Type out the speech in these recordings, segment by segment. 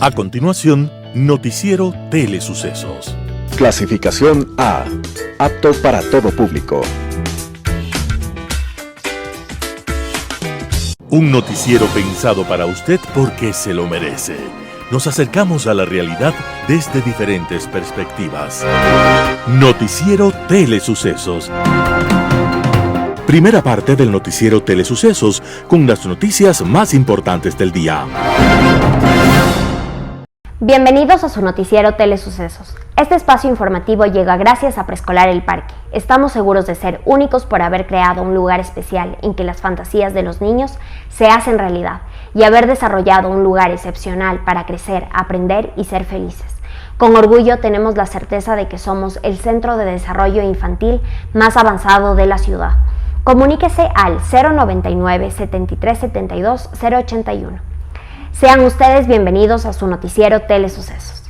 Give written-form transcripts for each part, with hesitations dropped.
A continuación, Noticiero Telesucesos. Clasificación A. Apto para todo público. Un noticiero pensado para usted porque se lo merece. Nos acercamos a la realidad desde diferentes perspectivas. Noticiero Telesucesos. Primera parte del Noticiero Telesucesos con las noticias más importantes del día. Bienvenidos a su Noticiero Telesucesos. Este espacio informativo llega gracias a Preescolar El Parque. Estamos seguros de ser únicos por haber creado un lugar especial en que las fantasías de los niños se hacen realidad y haber desarrollado un lugar excepcional para crecer, aprender y ser felices. Con orgullo tenemos la certeza de que somos el centro de desarrollo infantil más avanzado de la ciudad. Comuníquese al 099 73 72 081. Sean ustedes bienvenidos a su Noticiero Telesucesos.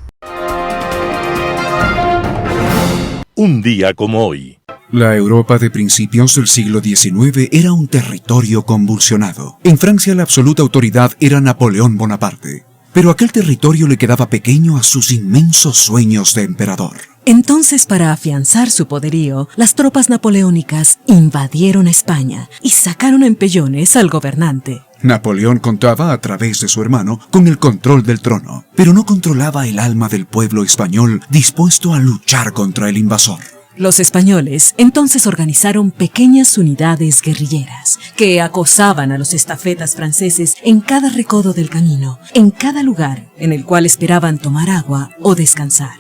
Un día como hoy. La Europa de principios del siglo XIX era un territorio convulsionado. En Francia la absoluta autoridad era Napoleón Bonaparte, pero aquel territorio le quedaba pequeño a sus inmensos sueños de emperador. Entonces, para afianzar su poderío, las tropas napoleónicas invadieron España y sacaron a empellones al gobernante. Napoleón contaba, a través de su hermano, con el control del trono, pero no controlaba el alma del pueblo español dispuesto a luchar contra el invasor. Los españoles entonces organizaron pequeñas unidades guerrilleras que acosaban a los estafetas franceses en cada recodo del camino, en cada lugar en el cual esperaban tomar agua o descansar.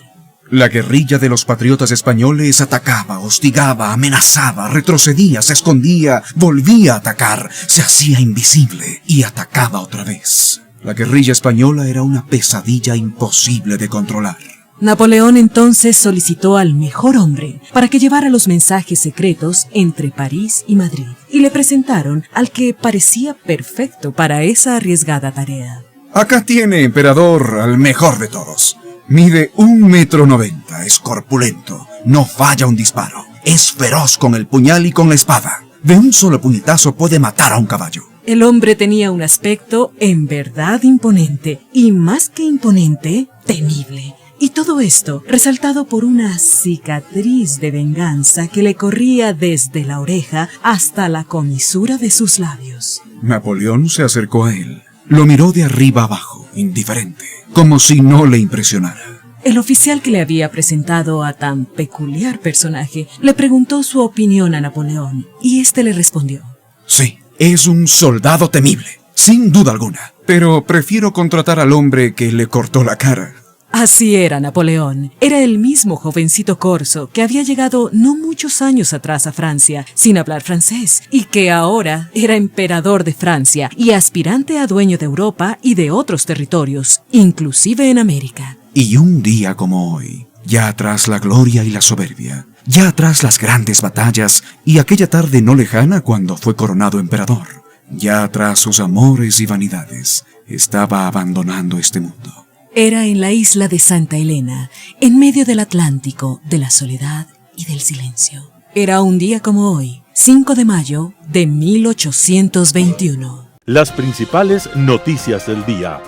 La guerrilla de los patriotas españoles atacaba, hostigaba, amenazaba, retrocedía, se escondía, volvía a atacar, se hacía invisible y atacaba otra vez. La guerrilla española era una pesadilla imposible de controlar. Napoleón entonces solicitó al mejor hombre para que llevara los mensajes secretos entre París y Madrid, y le presentaron al que parecía perfecto para esa arriesgada tarea. Acá tiene, emperador, al mejor de todos. Mide 1,90 m, es corpulento, no falla un disparo, es feroz con el puñal y con la espada. De un solo puñetazo puede matar a un caballo. El hombre tenía un aspecto en verdad imponente, y más que imponente, temible. Y todo esto resaltado por una cicatriz de venganza que le corría desde la oreja hasta la comisura de sus labios. Napoleón se acercó a él, lo miró de arriba abajo, indiferente, como si no le impresionara. El oficial que le había presentado a tan peculiar personaje le preguntó su opinión a Napoleón, y éste le respondió: Sí, es un soldado temible, sin duda alguna, pero prefiero contratar al hombre que le cortó la cara. Así era Napoleón. Era el mismo jovencito corso que había llegado no muchos años atrás a Francia sin hablar francés y que ahora era emperador de Francia y aspirante a dueño de Europa y de otros territorios, inclusive en América. Y un día como hoy, ya atrás la gloria y la soberbia, ya atrás las grandes batallas y aquella tarde no lejana cuando fue coronado emperador, ya atrás sus amores y vanidades, estaba abandonando este mundo. Era en la isla de Santa Elena, en medio del Atlántico, de la soledad y del silencio. Era un día como hoy, 5 de mayo de 1821. Las principales noticias del día.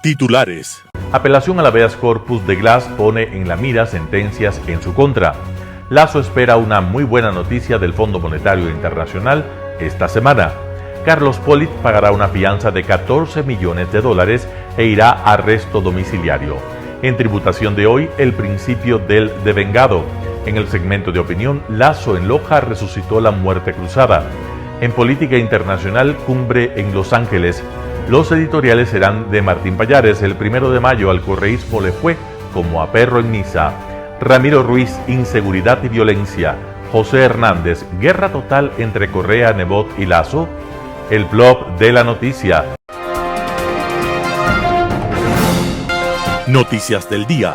Titulares. Apelación al habeas corpus de Glass pone en la mira sentencias en su contra. Lasso espera una muy buena noticia del Fondo Monetario Internacional esta semana. Carlos Polit pagará una fianza de $14 millones e irá a arresto domiciliario. En tributación de hoy, el principio del devengado. En el segmento de opinión, Lasso en Loja resucitó la muerte cruzada. En política internacional, cumbre en Los Ángeles. Los editoriales serán de Martín Pallares. El 1 de mayo al correísmo le fue como a perro en misa. Ramiro Ruiz, inseguridad y violencia. José Hernández, guerra total entre Correa, Nebot y Lasso. El blog de la noticia. Noticias del día.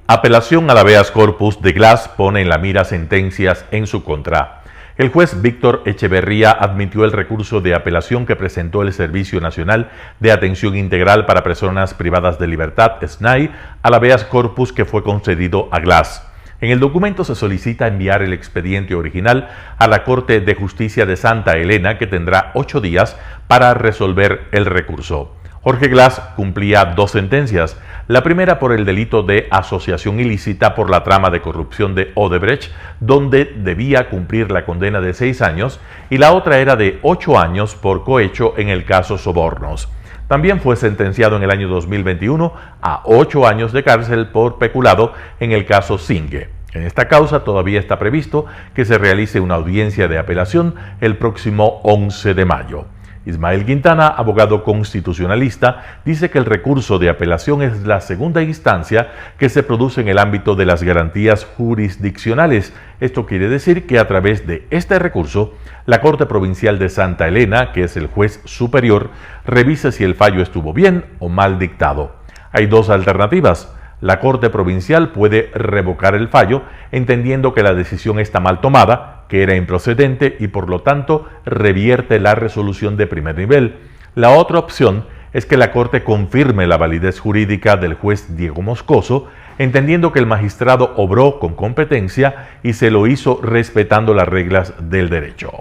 Apelación al habeas corpus de Glass pone en la mira sentencias en su contra. El juez Víctor Echeverría admitió el recurso de apelación que presentó el Servicio Nacional de Atención Integral para Personas Privadas de Libertad, SNAI, al habeas corpus que fue concedido a Glass. En el documento se solicita enviar el expediente original a la Corte de Justicia de Santa Elena, que tendrá 8 días para resolver el recurso. Jorge Glass cumplía 2 sentencias, la primera por el delito de asociación ilícita por la trama de corrupción de Odebrecht, donde debía cumplir la condena de 6 años, y la otra era de 8 años por cohecho en el caso Sobornos. También fue sentenciado en el año 2021 a 8 años de cárcel por peculado en el caso Singue. En esta causa todavía está previsto que se realice una audiencia de apelación el próximo 11 de mayo. Ismael Quintana, abogado constitucionalista, dice que el recurso de apelación es la segunda instancia que se produce en el ámbito de las garantías jurisdiccionales. Esto quiere decir que a través de este recurso, la Corte Provincial de Santa Elena, que es el juez superior, revisa si el fallo estuvo bien o mal dictado. Hay 2 alternativas. La Corte Provincial puede revocar el fallo, entendiendo que la decisión está mal tomada, que era improcedente y por lo tanto revierte la resolución de primer nivel. La otra opción es que la Corte confirme la validez jurídica del juez Diego Moscoso, entendiendo que el magistrado obró con competencia y se lo hizo respetando las reglas del derecho.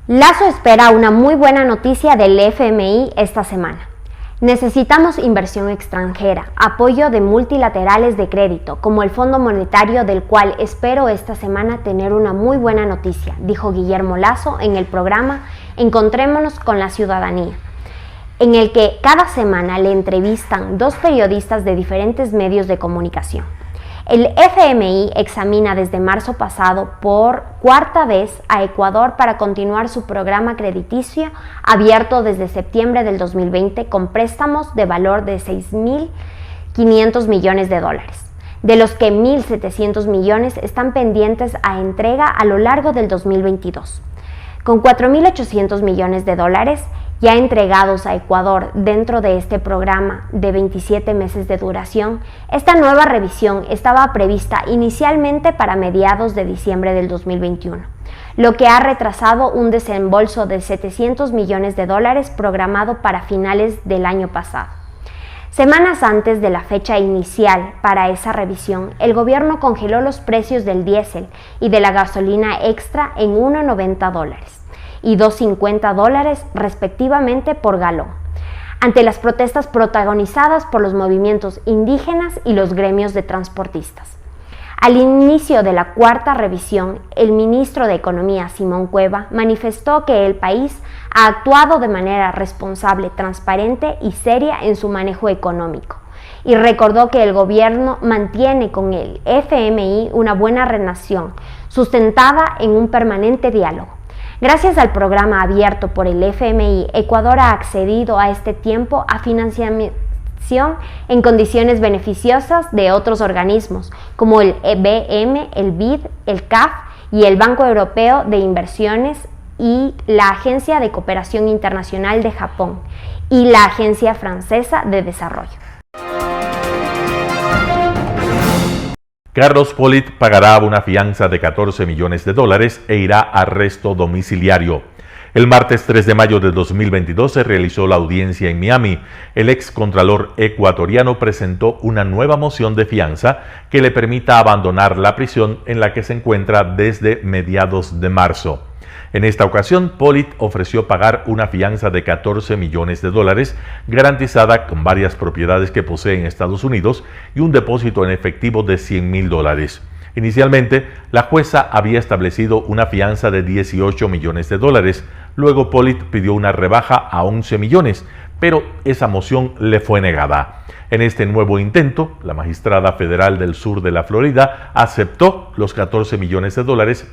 Lazo espera una muy buena noticia del FMI esta semana. Necesitamos inversión extranjera, apoyo de multilaterales de crédito, como el Fondo Monetario, del cual espero esta semana tener una muy buena noticia, dijo Guillermo Lasso en el programa Encontrémonos con la Ciudadanía, en el que cada semana le entrevistan 2 periodistas de diferentes medios de comunicación. El FMI examina desde marzo pasado por 4ª vez a Ecuador para continuar su programa crediticio abierto desde septiembre del 2020 con préstamos de valor de $6.500 millones, de los que 1.700 millones están pendientes a entrega a lo largo del 2022. Con $4.800 millones ya entregados a Ecuador dentro de este programa de 27 meses de duración, esta nueva revisión estaba prevista inicialmente para mediados de diciembre del 2021, lo que ha retrasado un desembolso de $700 millones programado para finales del año pasado. Semanas antes de la fecha inicial para esa revisión, el gobierno congeló los precios del diésel y de la gasolina extra en $1.90 y $2.50 respectivamente por galón, ante las protestas protagonizadas por los movimientos indígenas y los gremios de transportistas. Al inicio de la 4ª revisión, el ministro de Economía, Simón Cueva, manifestó que el país ha actuado de manera responsable, transparente y seria en su manejo económico, y recordó que el gobierno mantiene con el FMI una buena relación, sustentada en un permanente diálogo. Gracias al programa abierto por el FMI, Ecuador ha accedido a este tiempo a financiamiento en condiciones beneficiosas de otros organismos, como el EBM, el BID, el CAF y el Banco Europeo de Inversiones y la Agencia de Cooperación Internacional de Japón y la Agencia Francesa de Desarrollo. Carlos Pollitt pagará una fianza de $14 millones e irá a arresto domiciliario. El martes 3 de mayo de 2022 se realizó la audiencia en Miami. El excontralor ecuatoriano presentó una nueva moción de fianza que le permita abandonar la prisión en la que se encuentra desde mediados de marzo. En esta ocasión, Pollitt ofreció pagar una fianza de $14 millones garantizada con varias propiedades que posee en Estados Unidos y un depósito en efectivo de $100.000. Inicialmente, la jueza había establecido una fianza de $18 millones. Luego Pollitt pidió una rebaja a 11 millones, pero esa moción le fue negada. En este nuevo intento, la magistrada federal del sur de la Florida aceptó los $14 millones,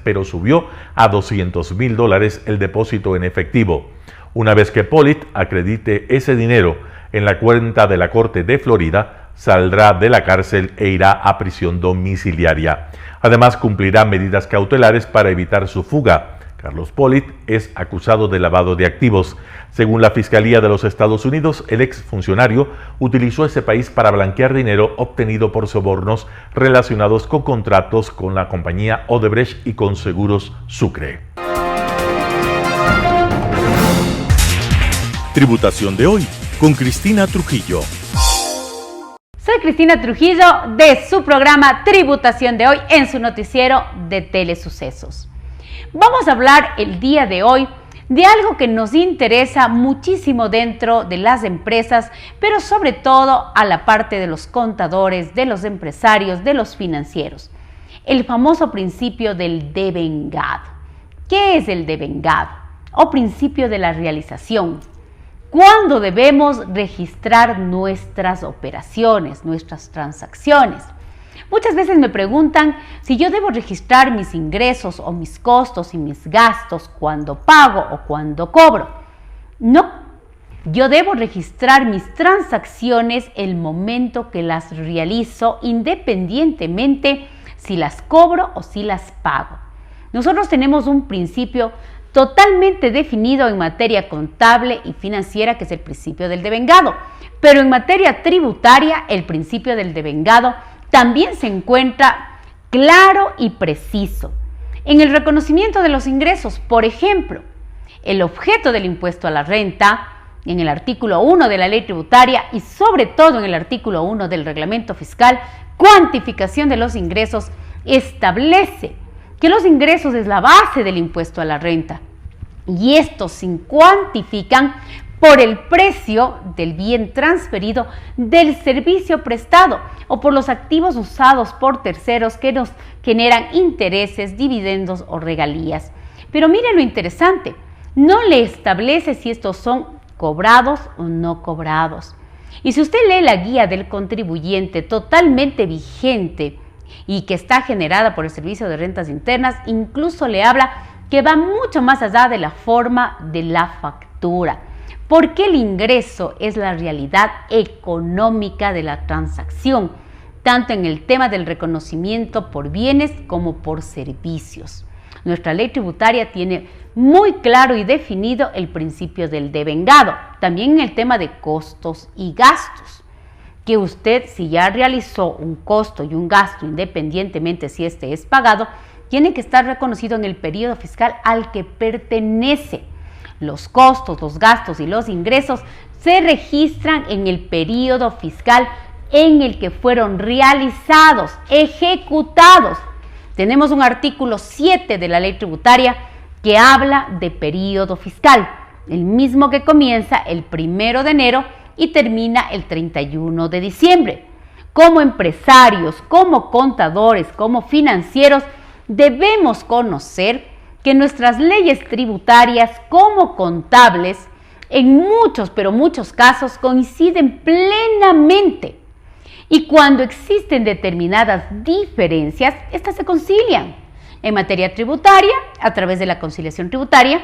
pero subió a $200.000 el depósito en efectivo. Una vez que Pollitt acredite ese dinero en la cuenta de la Corte de Florida, saldrá de la cárcel e irá a prisión domiciliaria. Además, cumplirá medidas cautelares para evitar su fuga. Carlos Pollitt es acusado de lavado de activos. Según la Fiscalía de los Estados Unidos, el exfuncionario utilizó ese país para blanquear dinero obtenido por sobornos relacionados con contratos con la compañía Odebrecht y con Seguros Sucre. Tributación de hoy con Cristina Trujillo. Soy Cristina Trujillo de su programa Tributación de hoy en su noticiero de Telesucesos. Vamos a hablar el día de hoy de algo que nos interesa muchísimo dentro de las empresas, pero sobre todo a la parte de los contadores, de los empresarios, de los financieros. El famoso principio del devengado. ¿Qué es el devengado? O principio de la realización. ¿Cuándo debemos registrar nuestras operaciones, nuestras transacciones? Muchas veces me preguntan si yo debo registrar mis ingresos o mis costos y mis gastos cuando pago o cuando cobro. No, yo debo registrar mis transacciones el momento que las realizo, independientemente si las cobro o si las pago. Nosotros tenemos un principio totalmente definido en materia contable y financiera, que es el principio del devengado. Pero en materia tributaria, el principio del devengado también se encuentra claro y preciso. En el reconocimiento de los ingresos, por ejemplo, el objeto del impuesto a la renta, en el artículo 1 de la ley tributaria y sobre todo en el artículo 1 del reglamento fiscal, cuantificación de los ingresos, establece que los ingresos es la base del impuesto a la renta y estos se cuantifican por el precio del bien transferido, del servicio prestado o por los activos usados por terceros que nos generan intereses, dividendos o regalías. Pero miren lo interesante, no le establece si estos son cobrados o no cobrados. Y si usted lee la guía del contribuyente totalmente vigente y que está generada por el Servicio de Rentas Internas, incluso le habla que va mucho más allá de la forma de la factura, porque el ingreso es la realidad económica de la transacción, tanto en el tema del reconocimiento por bienes como por servicios. Nuestra ley tributaria tiene muy claro y definido el principio del devengado, también en el tema de costos y gastos, que usted, si ya realizó un costo y un gasto, independientemente si este es pagado, tiene que estar reconocido en el periodo fiscal al que pertenece. Los costos, los gastos y los ingresos se registran en el periodo fiscal en el que fueron realizados, ejecutados. Tenemos un artículo 7 de la ley tributaria que habla de periodo fiscal, el mismo que comienza el 1 de enero y termina el 31 de diciembre. Como empresarios, como contadores, como financieros, debemos conocer que nuestras leyes tributarias como contables en muchos, pero muchos casos coinciden plenamente. Y cuando existen determinadas diferencias, estas se concilian. En materia tributaria, a través de la conciliación tributaria,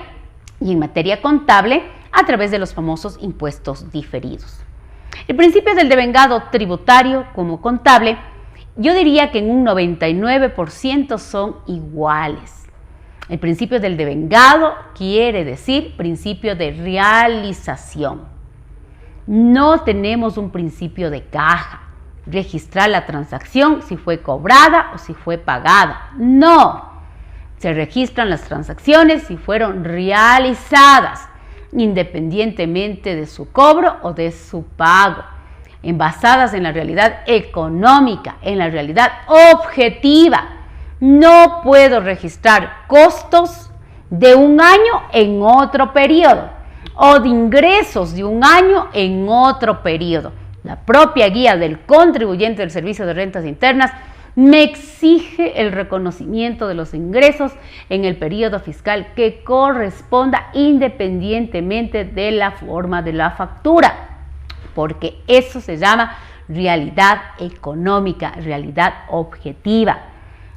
y en materia contable, a través de los famosos impuestos diferidos. El principio del devengado tributario como contable, yo diría que en un 99% son iguales. El principio del devengado quiere decir principio de realización. No tenemos un principio de caja, registrar la transacción si fue cobrada o si fue pagada. No, se registran las transacciones si fueron realizadas, independientemente de su cobro o de su pago, basadas en la realidad económica, en la realidad objetiva. No puedo registrar costos de un año en otro periodo o de ingresos de un año en otro periodo. La propia guía del contribuyente del Servicio de Rentas Internas me exige el reconocimiento de los ingresos en el periodo fiscal que corresponda independientemente de la forma de la factura, porque eso se llama realidad económica, realidad objetiva.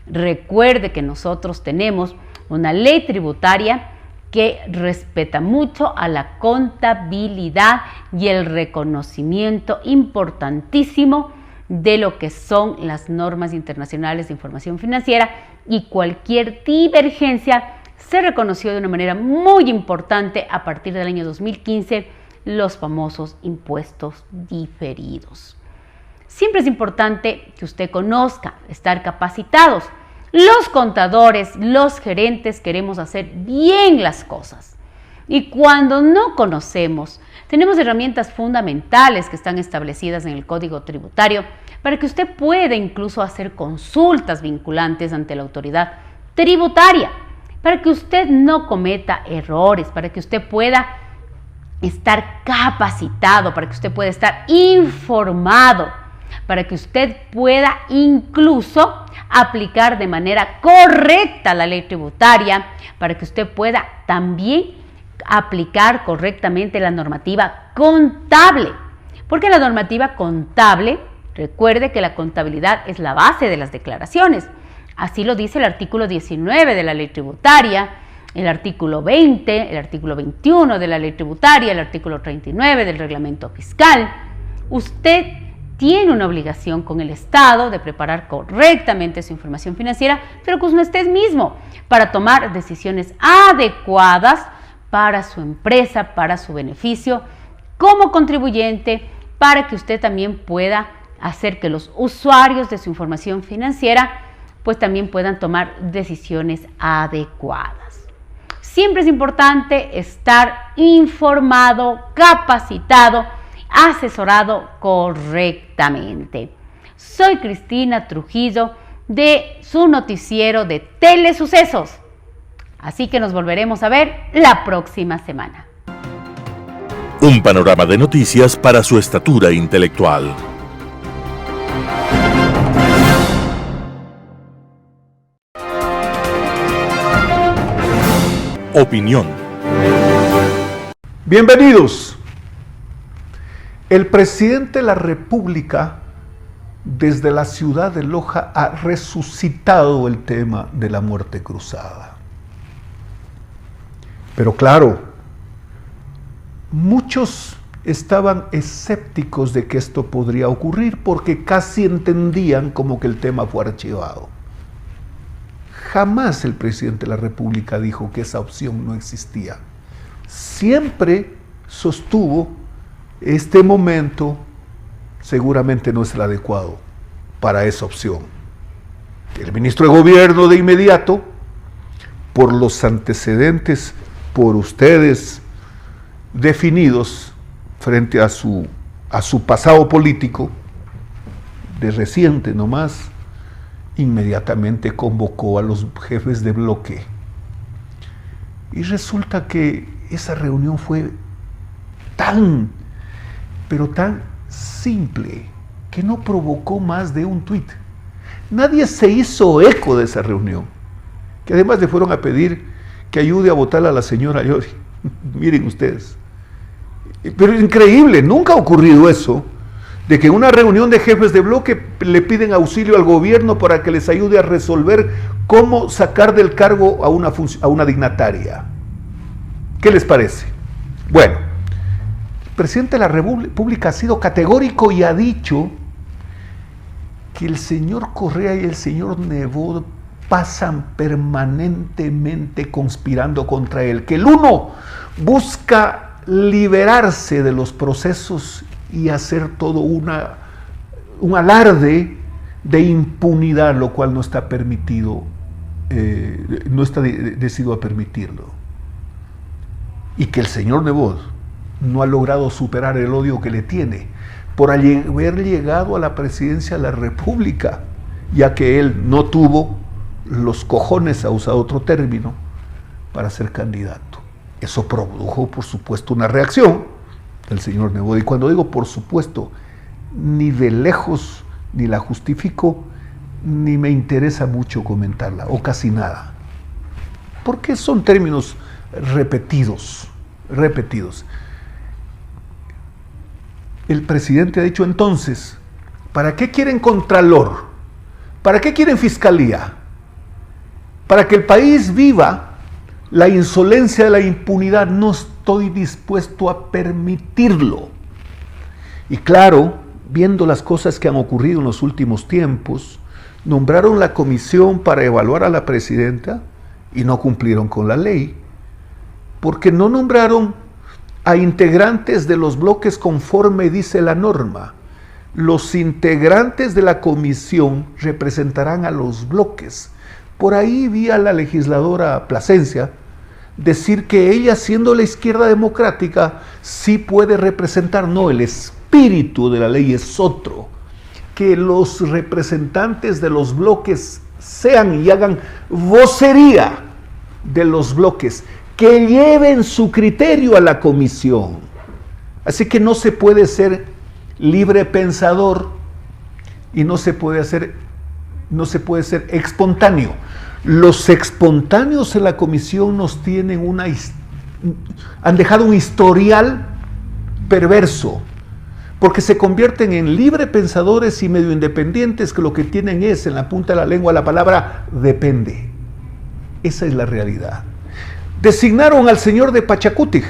Recuerde que nosotros tenemos una ley tributaria que respeta mucho a la contabilidad y el reconocimiento importantísimo de lo que son las normas internacionales de información financiera, y cualquier divergencia se reconoció de una manera muy importante a partir del año 2015, los famosos impuestos diferidos. Siempre es importante que usted conozca, estar capacitados. Los contadores, los gerentes queremos hacer bien las cosas. Y cuando no conocemos, tenemos herramientas fundamentales que están establecidas en el Código Tributario para que usted pueda incluso hacer consultas vinculantes ante la autoridad tributaria, para que usted no cometa errores, para que usted pueda estar capacitado, para que usted pueda estar informado, para que usted pueda incluso aplicar de manera correcta la ley tributaria, para que usted pueda también aplicar correctamente la normativa contable. Porque la normativa contable, recuerde que la contabilidad es la base de las declaraciones. Así lo dice el artículo 19 de la ley tributaria, el artículo 20, el artículo 21 de la ley tributaria, el artículo 39 del reglamento fiscal. Usted tiene una obligación con el Estado de preparar correctamente su información financiera, pero con usted mismo, para tomar decisiones adecuadas para su empresa, para su beneficio, como contribuyente, para que usted también pueda hacer que los usuarios de su información financiera pues también puedan tomar decisiones adecuadas. Siempre es importante estar informado, capacitado, asesorado correctamente. Soy Cristina Trujillo de su noticiero de Telesucesos. Así que nos volveremos a ver la próxima semana. Un panorama de noticias para su estatura intelectual. Opinión. Bienvenidos. El presidente de la República, desde la ciudad de Loja, ha resucitado el tema de la muerte cruzada. Pero claro, muchos estaban escépticos de que esto podría ocurrir porque casi entendían como que el tema fue archivado. Jamás el presidente de la República dijo que esa opción no existía. Siempre sostuvo este momento seguramente no es el adecuado para esa opción. El ministro de Gobierno de inmediato, por los antecedentes por ustedes definidos frente a su pasado político, de reciente nomás, inmediatamente convocó a los jefes de bloque. Y resulta que esa reunión fue pero tan simple, que no provocó más de un tuit. Nadie se hizo eco de esa reunión, que además le fueron a pedir que ayude a votar a la señora Yori. Miren ustedes. Pero es increíble, nunca ha ocurrido eso, de que en una reunión de jefes de bloque le piden auxilio al gobierno para que les ayude a resolver cómo sacar del cargo a una dignataria. ¿Qué les parece? Bueno, el presidente de la República ha sido categórico y ha dicho que el señor Correa y el señor Nebot pasan permanentemente conspirando contra él, que el uno busca liberarse de los procesos y hacer todo un alarde de impunidad, lo cual no está permitido, no está decidido a permitirlo. Y que el señor Nebot no ha logrado superar el odio que le tiene por haber llegado a la presidencia de la República, ya que él no tuvo los cojones, a usar otro término, para ser candidato. Eso produjo, por supuesto, una reacción del señor Nebot. Y cuando digo por supuesto, ni de lejos ni la justifico, ni me interesa mucho comentarla, o casi nada. Porque son términos repetidos. El presidente ha dicho entonces, ¿para qué quieren contralor? ¿Para qué quieren fiscalía? Para que el país viva la insolencia de la impunidad, no estoy dispuesto a permitirlo. Y claro, viendo las cosas que han ocurrido en los últimos tiempos, nombraron la comisión para evaluar a la presidenta y no cumplieron con la ley, porque no nombraron a integrantes de los bloques conforme dice la norma. Los integrantes de la comisión representarán a los bloques. Por ahí vi a la legisladora Plasencia decir que ella, siendo la izquierda democrática, sí puede representar. No, el espíritu de la ley es otro. que los representantes de los bloques sean y hagan vocería de los bloques, que lleven su criterio a la comisión. Así que no se puede ser libre pensador y no se puede ser espontáneo. Los espontáneos en la comisión nos tienen han dejado un historial perverso, porque se convierten en libre pensadores y medio independientes, que lo que tienen es en la punta de la lengua la palabra depende. Esa es la realidad. Designaron al señor de Pachacutic,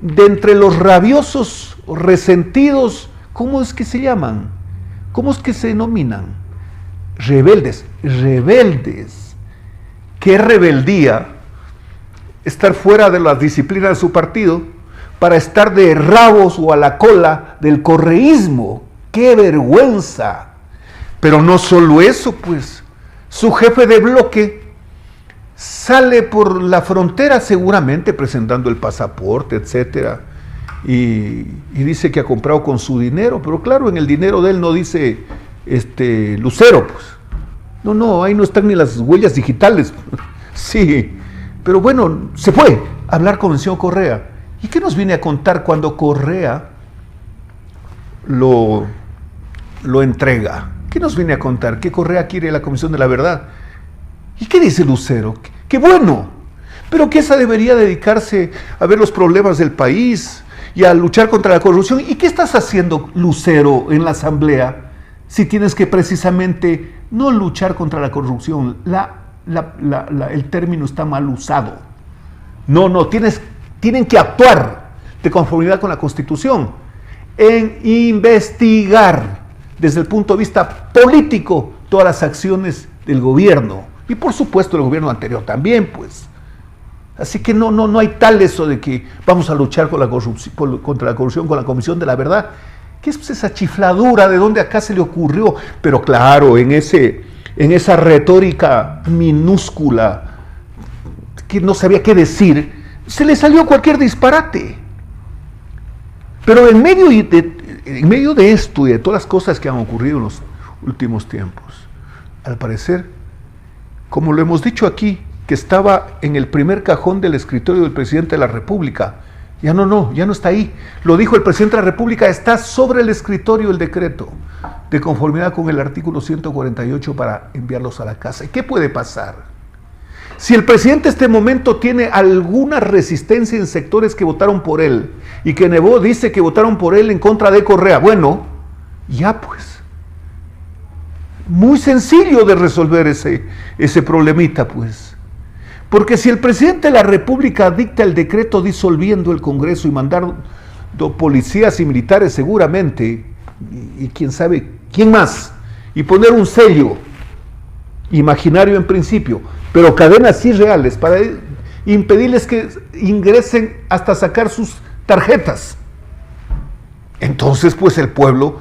de entre los rabiosos, resentidos, ¿cómo es que se llaman? ¿Cómo es que se denominan? Rebeldes. ¿Qué rebeldía estar fuera de las disciplinas de su partido para estar de rabos o a la cola del correísmo? ¡Qué vergüenza! Pero no solo eso, pues, su jefe de bloque sale por la frontera seguramente presentando el pasaporte, etcétera, y dice que ha comprado con su dinero, pero claro, en el dinero de él no dice Lucero, pues. No, ahí no están ni las huellas digitales. Sí, pero bueno, se fue a hablar con el señor Correa. ¿Y qué nos viene a contar cuando Correa lo entrega? ¿Qué nos viene a contar? Que Correa quiere la Comisión de la Verdad. ¿Y qué dice Lucero? ¡Qué bueno! Pero que esa debería dedicarse a ver los problemas del país y a luchar contra la corrupción. ¿Y qué estás haciendo, Lucero, en la Asamblea, si tienes que precisamente no luchar contra la corrupción? El término está mal usado. No, tienen que actuar de conformidad con la Constitución, en investigar desde el punto de vista político todas las acciones del gobierno, y por supuesto el gobierno anterior también, pues. Así que no hay tal eso de que vamos a luchar contra la corrupción con la Comisión de la Verdad. ¿Qué es esa chifladura? ¿De dónde acá se le ocurrió? Pero claro, en esa retórica minúscula que no sabía qué decir, se le salió cualquier disparate. Pero en medio de esto y de todas las cosas que han ocurrido en los últimos tiempos, al parecer, como lo hemos dicho aquí, que estaba en el primer cajón del escritorio del presidente de la República, ya no está ahí. Lo dijo el presidente de la República, está sobre el escritorio el decreto, de conformidad con el artículo 148 para enviarlos a la casa. ¿Y qué puede pasar? Si el presidente en este momento tiene alguna resistencia en sectores que votaron por él, y que Nebot dice que votaron por él en contra de Correa, bueno, ya pues, muy sencillo de resolver ese problemita, pues. Porque si el presidente de la República dicta el decreto disolviendo el Congreso y mandando policías y militares seguramente, y quién sabe quién más, y poner un sello imaginario en principio, pero cadenas irreales para impedirles que ingresen hasta sacar sus tarjetas, entonces pues el pueblo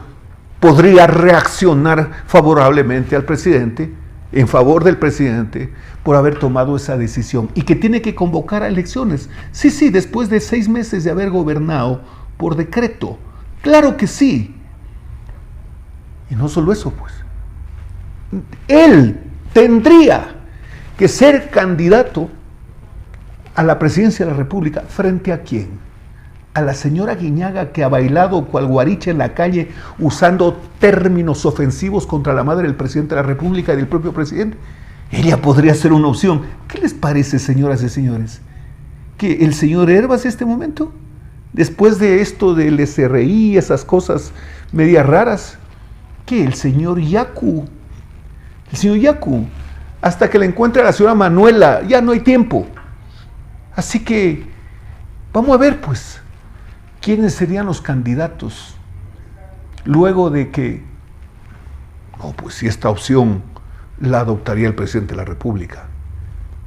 podría reaccionar favorablemente al presidente, en favor del presidente, por haber tomado esa decisión, y que tiene que convocar a elecciones. Sí, después de 6 meses de haber gobernado por decreto, claro que sí. Y no solo eso, pues, él tendría que ser candidato a la presidencia de la República. ¿Frente a quién? A la señora Guiñaga, que ha bailado cual guaricha en la calle usando términos ofensivos contra la madre del presidente de la República y del propio presidente. Ella podría ser una opción. ¿Qué les parece, señoras y señores? ¿Que el señor Herbas en este momento, después de esto del SRI, esas cosas medias raras, que el señor Yacu, hasta que le encuentre a la señora Manuela, ya no hay tiempo? Así que vamos a ver, pues, quiénes serían los candidatos luego de que, pues si esta opción la adoptaría el presidente de la República.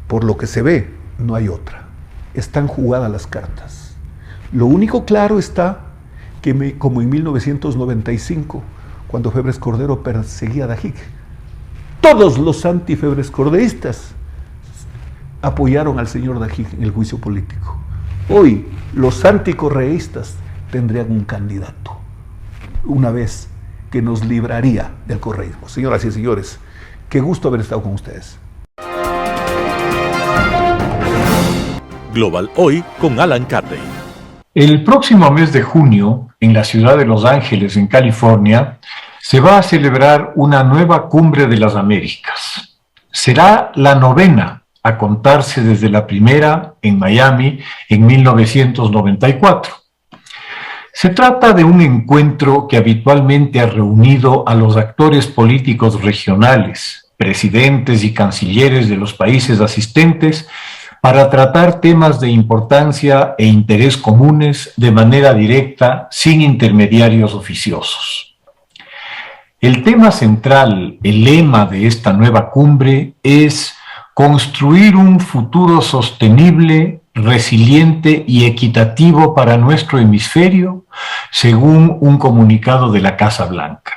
Por lo que se ve, no hay otra. Están jugadas las cartas. Lo único claro está que, como en 1995, cuando Febres Cordero perseguía a Dajic, todos los antifebrescordeístas apoyaron al señor Dajic en el juicio político. Hoy, los anticorreístas tendrían un candidato, una vez que nos libraría del correísmo. Señoras y señores, qué gusto haber estado con ustedes. Global Hoy con Alan Carney. El próximo mes de junio, en la ciudad de Los Ángeles, en California, se va a celebrar una nueva Cumbre de las Américas. Será la 9ª, a contarse desde la primera en Miami en 1994. Se trata de un encuentro que habitualmente ha reunido a los actores políticos regionales, presidentes y cancilleres de los países asistentes, para tratar temas de importancia e interés comunes de manera directa, sin intermediarios oficiosos. El tema central, el lema de esta nueva cumbre es construir un futuro sostenible, resiliente y equitativo para nuestro hemisferio, según un comunicado de la Casa Blanca.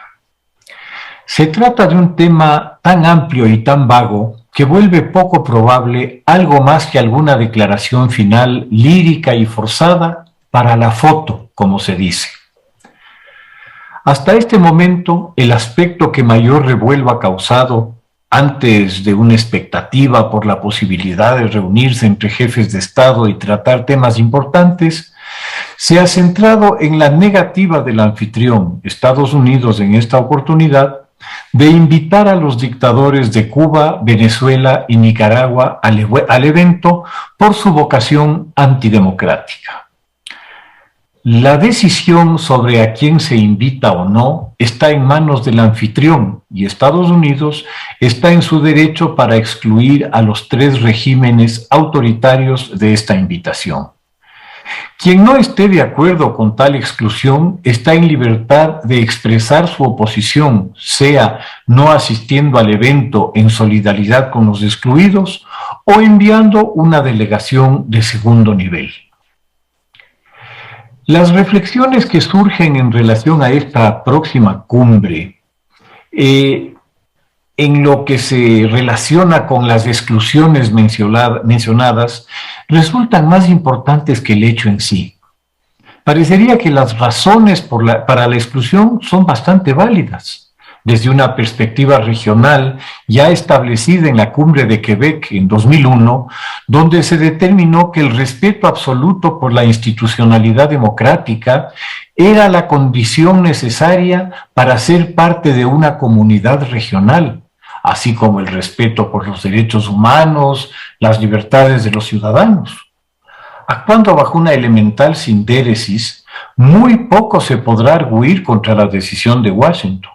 Se trata de un tema tan amplio y tan vago que vuelve poco probable algo más que alguna declaración final lírica y forzada para la foto, como se dice. Hasta este momento, el aspecto que mayor revuelo ha causado, antes de una expectativa por la posibilidad de reunirse entre jefes de Estado y tratar temas importantes, se ha centrado en la negativa del anfitrión, Estados Unidos en esta oportunidad, de invitar a los dictadores de Cuba, Venezuela y Nicaragua al evento por su vocación antidemocrática. La decisión sobre a quién se invita o no está en manos del anfitrión y Estados Unidos está en su derecho para excluir a los 3 regímenes autoritarios de esta invitación. Quien no esté de acuerdo con tal exclusión está en libertad de expresar su oposición, sea no asistiendo al evento en solidaridad con los excluidos o enviando una delegación de segundo nivel. Las reflexiones que surgen en relación a esta próxima cumbre, en lo que se relaciona con las exclusiones mencionadas, resultan más importantes que el hecho en sí. Parecería que las razones para la exclusión son bastante válidas. Desde una perspectiva regional ya establecida en la Cumbre de Quebec en 2001, donde se determinó que el respeto absoluto por la institucionalidad democrática era la condición necesaria para ser parte de una comunidad regional, así como el respeto por los derechos humanos, las libertades de los ciudadanos. Actuando bajo una elemental sindéresis, muy poco se podrá arguir contra la decisión de Washington.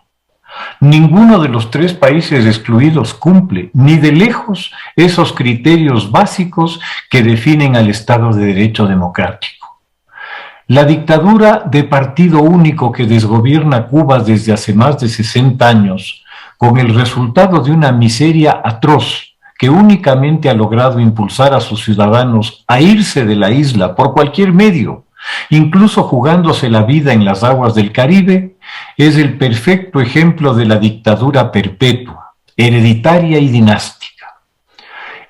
Ninguno de los 3 países excluidos cumple, ni de lejos, esos criterios básicos que definen al Estado de Derecho democrático. La dictadura de partido único que desgobierna Cuba desde hace más de 60 años, con el resultado de una miseria atroz que únicamente ha logrado impulsar a sus ciudadanos a irse de la isla por cualquier medio, incluso jugándose la vida en las aguas del Caribe, es el perfecto ejemplo de la dictadura perpetua, hereditaria y dinástica.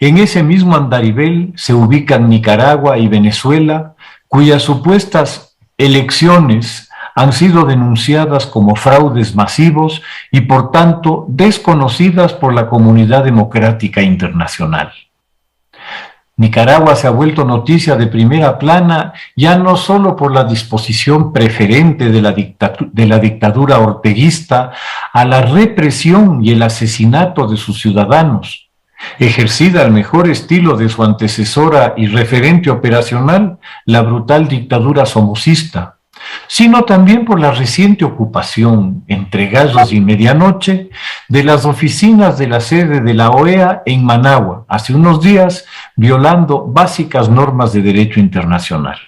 En ese mismo andarivel se ubican Nicaragua y Venezuela, cuyas supuestas elecciones han sido denunciadas como fraudes masivos y por tanto desconocidas por la comunidad democrática internacional. Nicaragua se ha vuelto noticia de primera plana ya no solo por la disposición preferente de la dictadura orteguista a la represión y el asesinato de sus ciudadanos, ejercida al mejor estilo de su antecesora y referente operacional, la brutal dictadura somocista, sino también por la reciente ocupación, entre gallos y medianoche, de las oficinas de la sede de la OEA en Managua, hace unos días, violando básicas normas de derecho internacional.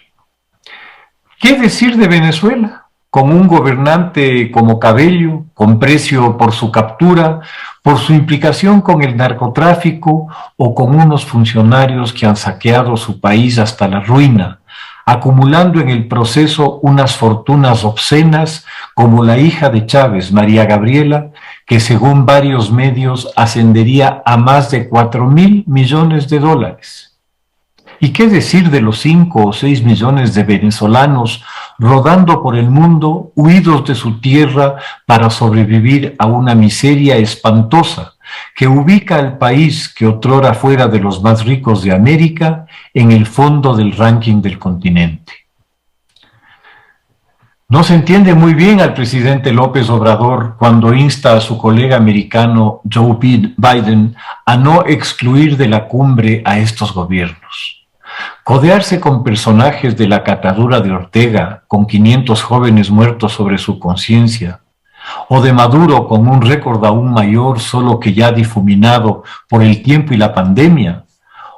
¿Qué decir de Venezuela? Con un gobernante como Cabello, con precio por su captura, por su implicación con el narcotráfico o con unos funcionarios que han saqueado su país hasta la ruina, acumulando en el proceso unas fortunas obscenas como la hija de Chávez, María Gabriela, que según varios medios ascendería a más de 4.000 millones de dólares. ¿Y qué decir de los 5 o 6 millones de venezolanos rodando por el mundo, huidos de su tierra para sobrevivir a una miseria espantosa que ubica al país que otrora fuera de los más ricos de América en el fondo del ranking del continente. No se entiende muy bien al presidente López Obrador cuando insta a su colega americano Joe Biden a no excluir de la cumbre a estos gobiernos. Codearse con personajes de la catadura de Ortega, con 500 jóvenes muertos sobre su conciencia, o de Maduro con un récord aún mayor, solo que ya difuminado por el tiempo y la pandemia,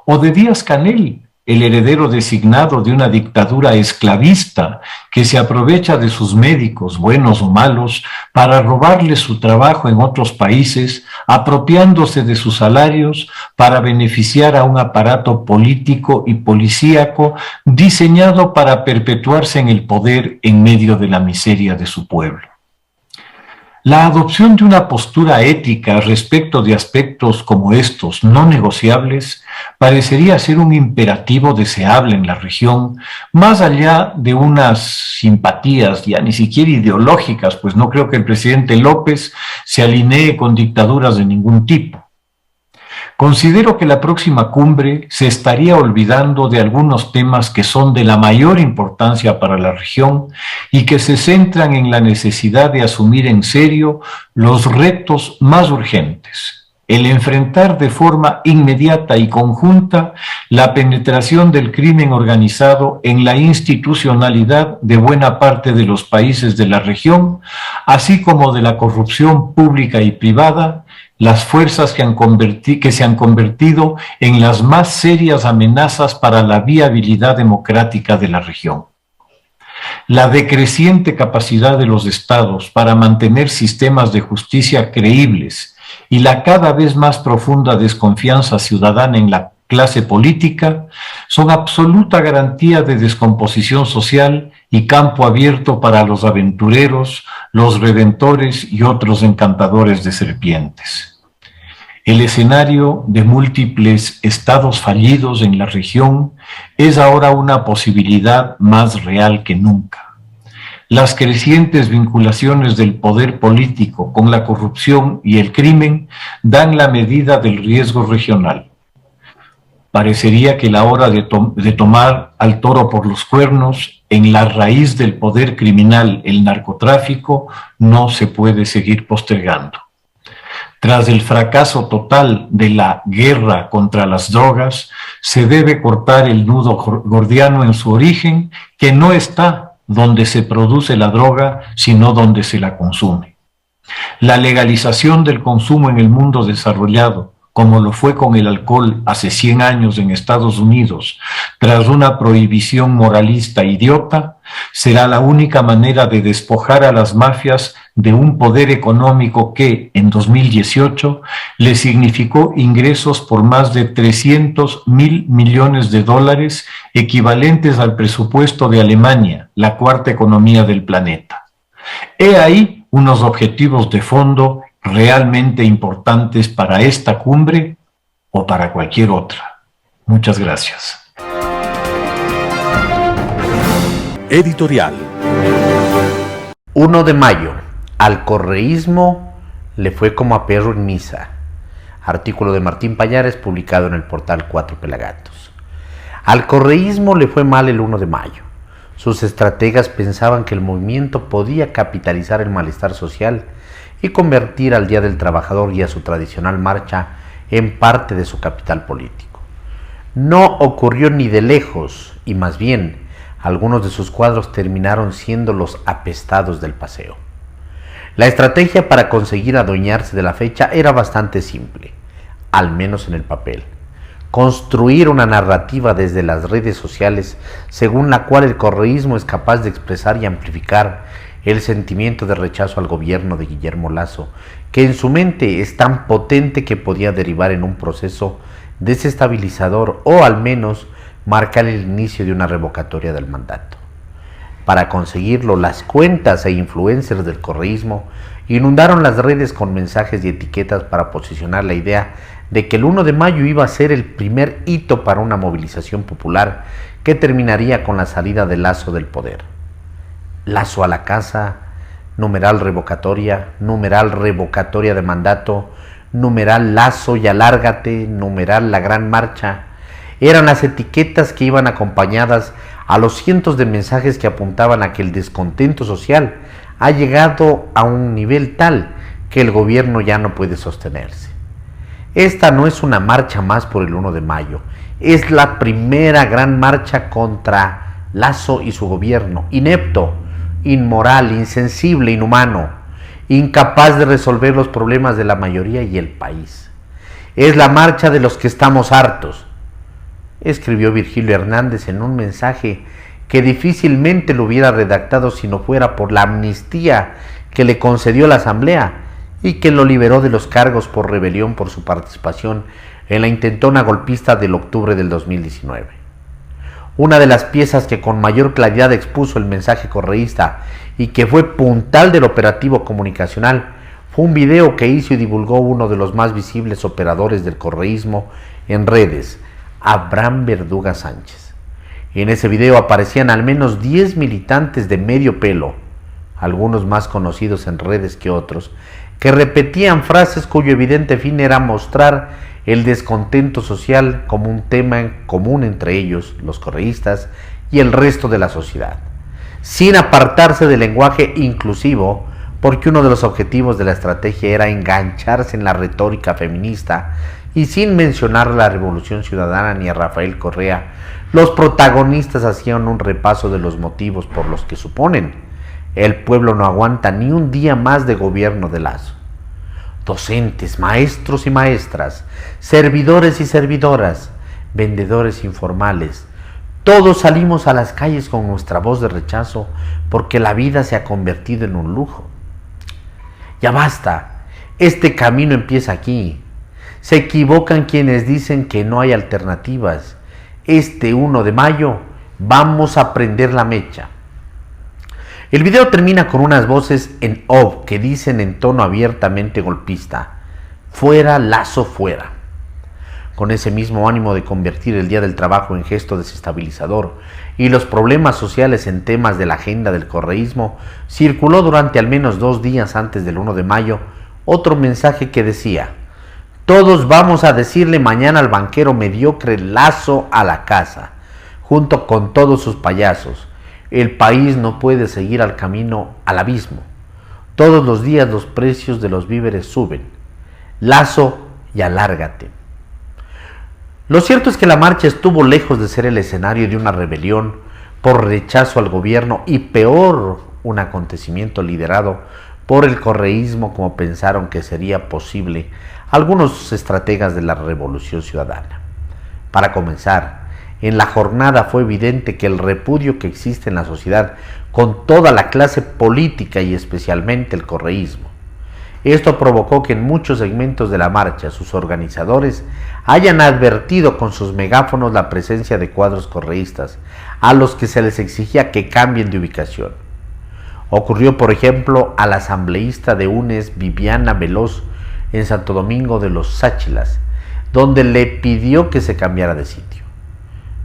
o de Díaz-Canel, el heredero designado de una dictadura esclavista que se aprovecha de sus médicos, buenos o malos, para robarles su trabajo en otros países, apropiándose de sus salarios para beneficiar a un aparato político y policíaco diseñado para perpetuarse en el poder en medio de la miseria de su pueblo. La adopción de una postura ética respecto de aspectos como estos no negociables parecería ser un imperativo deseable en la región, más allá de unas simpatías ya ni siquiera ideológicas, pues no creo que el presidente López se alinee con dictaduras de ningún tipo. Considero que la próxima cumbre se estaría olvidando de algunos temas que son de la mayor importancia para la región y que se centran en la necesidad de asumir en serio los retos más urgentes. El enfrentar de forma inmediata y conjunta la penetración del crimen organizado en la institucionalidad de buena parte de los países de la región, así como de la corrupción pública y privada, las fuerzas que se han convertido en las más serias amenazas para la viabilidad democrática de la región. La decreciente capacidad de los estados para mantener sistemas de justicia creíbles y la cada vez más profunda desconfianza ciudadana en la clase política son absoluta garantía de descomposición social y campo abierto para los aventureros, los redentores y otros encantadores de serpientes. El escenario de múltiples estados fallidos en la región es ahora una posibilidad más real que nunca. Las crecientes vinculaciones del poder político con la corrupción y el crimen dan la medida del riesgo regional. Parecería que la hora de tomar al toro por los cuernos en la raíz del poder criminal, el narcotráfico, no se puede seguir postergando. Tras el fracaso total de la guerra contra las drogas, se debe cortar el nudo gordiano en su origen, que no está donde se produce la droga, sino donde se la consume. La legalización del consumo en el mundo desarrollado, como lo fue con el alcohol hace 100 años en Estados Unidos, tras una prohibición moralista idiota, será la única manera de despojar a las mafias de un poder económico que, en 2018, le significó ingresos por más de 300.000 millones de dólares, equivalentes al presupuesto de Alemania, la cuarta economía del planeta. He ahí unos objetivos de fondo realmente importantes para esta cumbre o para cualquier otra. Muchas gracias. Editorial. 1 de mayo. Al correísmo le fue como a perro en misa. Artículo de Martín Payares publicado en el portal Cuatro Pelagatos. Al correísmo le fue mal el 1 de mayo. Sus estrategas pensaban que el movimiento podía capitalizar el malestar social y convertir al Día del Trabajador y a su tradicional marcha en parte de su capital político. No ocurrió ni de lejos, y más bien, algunos de sus cuadros terminaron siendo los apestados del paseo. La estrategia para conseguir adueñarse de la fecha era bastante simple, al menos en el papel. Construir una narrativa desde las redes sociales según la cual el correísmo es capaz de expresar y amplificar el sentimiento de rechazo al gobierno de Guillermo Lasso, que en su mente es tan potente que podía derivar en un proceso desestabilizador o al menos marcar el inicio de una revocatoria del mandato. Para conseguirlo, las cuentas e influencers del correísmo inundaron las redes con mensajes y etiquetas para posicionar la idea de que el 1 de mayo iba a ser el primer hito para una movilización popular que terminaría con la salida de Lasso del poder. Lazo a la casa, numeral revocatoria de mandato, numeral Lazo y alárgate, numeral la gran marcha, eran las etiquetas que iban acompañadas a los cientos de mensajes que apuntaban a que el descontento social ha llegado a un nivel tal que el gobierno ya no puede sostenerse. Esta no es una marcha más por el 1 de mayo, es la primera gran marcha contra Lazo y su gobierno, inepto, inmoral, insensible, inhumano, incapaz de resolver los problemas de la mayoría y el país. Es la marcha de los que estamos hartos, escribió Virgilio Hernández en un mensaje que difícilmente lo hubiera redactado si no fuera por la amnistía que le concedió la Asamblea y que lo liberó de los cargos por rebelión por su participación en la intentona golpista del octubre del 2019. Una de las piezas que con mayor claridad expuso el mensaje correísta y que fue puntal del operativo comunicacional fue un video que hizo y divulgó uno de los más visibles operadores del correísmo en redes, Abraham Verduga Sánchez. En ese video aparecían al menos 10 militantes de medio pelo, algunos más conocidos en redes que otros, que repetían frases cuyo evidente fin era mostrar el descontento social como un tema en común entre ellos, los correístas, y el resto de la sociedad, sin apartarse del lenguaje inclusivo, porque uno de los objetivos de la estrategia era engancharse en la retórica feminista y sin mencionar la Revolución Ciudadana ni a Rafael Correa, los protagonistas hacían un repaso de los motivos por los que suponen el pueblo no aguanta ni un día más de gobierno de Lazo. Docentes, maestros y maestras, servidores y servidoras, vendedores informales, todos salimos a las calles con nuestra voz de rechazo porque la vida se ha convertido en un lujo. Ya basta, este camino empieza aquí. Se equivocan quienes dicen que no hay alternativas. Este 1 de mayo vamos a prender la mecha. El video termina con unas voces en off que dicen en tono abiertamente golpista: fuera Lazo, fuera. Con ese mismo ánimo de convertir el Día del Trabajo en gesto desestabilizador y los problemas sociales en temas de la agenda del correísmo, circuló durante al menos 2 días antes del 1 de mayo otro mensaje que decía: todos vamos a decirle mañana al banquero mediocre Lazo a la casa, junto con todos sus payasos. El país no puede seguir al camino al abismo. Todos los días los precios de los víveres suben. Lazo y alárgate. Lo cierto es que la marcha estuvo lejos de ser el escenario de una rebelión por rechazo al gobierno y peor, un acontecimiento liderado por el correísmo como pensaron que sería posible algunos estrategas de la Revolución Ciudadana. Para comenzar, en la jornada fue evidente que el repudio que existe en la sociedad con toda la clase política y especialmente el correísmo. Esto provocó que en muchos segmentos de la marcha sus organizadores hayan advertido con sus megáfonos la presencia de cuadros correístas a los que se les exigía que cambien de ubicación. Ocurrió, por ejemplo, a la asambleísta de UNES Viviana Veloz en Santo Domingo de los Sáchilas, donde le pidió que se cambiara de sitio.